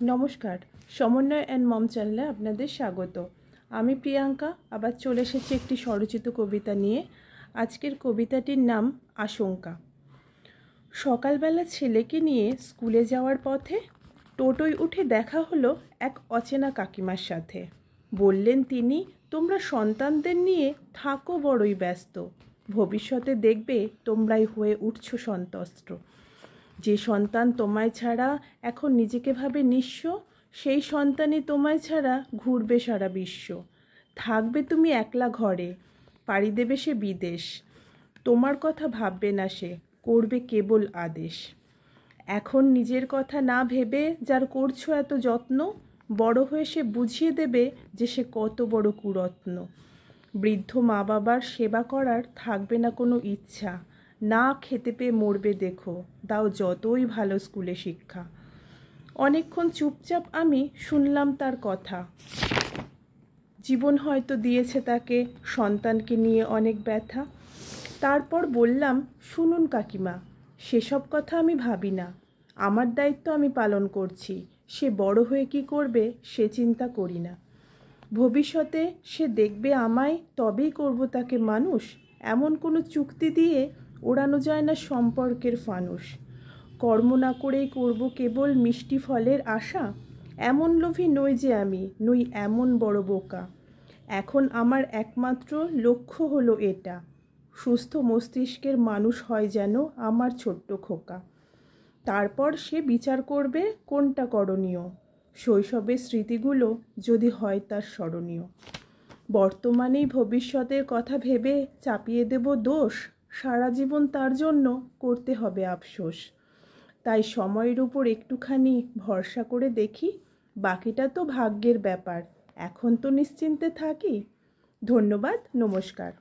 নমস্কার, সমন্বয় and mom চ্যানেলে আপনাদের স্বাগত। আমি প্রিয়াঙ্কা আবার চলে এসেছি একটি স্বরচিত কবিতা নিয়ে। আজকের কবিতাটির নাম আশঙ্কা। সকালবেলা ছেলেকে নিয়ে স্কুলে যাওয়ার পথে টোটোয় উঠে দেখা হলো এক অচেনা কাকিমার সাথে। বললেন তিনি, তোমরা সন্তানদের নিয়ে থাকো বড়ই ব্যস্ত, ভবিষ্যতে দেখবে তোমরাই হয়ে উঠছো সন্তুষ্ট। যে সন্তান তোমায় ছাড়া এখন নিজেকে ভাবে নিঃস্ব, সেই সন্তানই তোমায় ছাড়া ঘুরবে সারা বিশ্ব। থাকবে তুমি একলা ঘরে, পাড়ি দেবে সে বিদেশ, তোমার কথা ভাববে না সে, করবে কেবল আদেশ। এখন নিজের কথা না ভেবে যার করছো এত যত্ন, বড় হয়ে সে বুঝিয়ে দেবে যে সে কত বড় কুরত্ন। বৃদ্ধ মা বাবার সেবা করার থাকবে না কোনো ইচ্ছা, না খেতে পেয়ে মরবে দেখো, দাও যতই ভালো স্কুলে শিক্ষা। অনেকক্ষণ চুপচাপ আমি শুনলাম তার কথা। জীবন হয়তো দিয়েছে তাকে সন্তানকে নিয়ে অনেক ব্যথা। তারপর বললাম, শুনুন কাকিমা, সেসব কথা আমি ভাবি না, আমার দায়িত্ব আমি পালন করছি, সে বড় হয়ে কি করবে সে চিন্তা করি না। ভবিষ্যতে সে দেখবে আমায়, তবেই করব তাকে মানুষ। এমন কোনো চুক্তি দিয়ে ওড়ানো যায় না সম্পর্কের ফানুস। কর্ম না করেই করব কেবল মিষ্টি ফলের আশা, এমন লোভী নই যে আমি, নই এমন বড় বোকা। এখন আমার একমাত্র লক্ষ্য হলো এটা, সুস্থ মস্তিষ্কের মানুষ হয় যেন আমার ছোট্ট খোকা। তারপর সে বিচার করবে কোনটা করণীয়, শৈশবের স্মৃতিগুলো যদি হয় তার স্মরণীয়। বর্তমানেই ভবিষ্যতের কথা ভেবে চাপিয়ে দেব দোষ, সারা জীবন তার জন্য করতে হবে আফসোস। তাই সময়ের উপর একটুখানি ভরসা করে দেখি, বাকিটা তো ভাগ্যের ব্যাপার, এখন তো নিশ্চিন্তে থাকি। ধন্যবাদ, নমস্কার।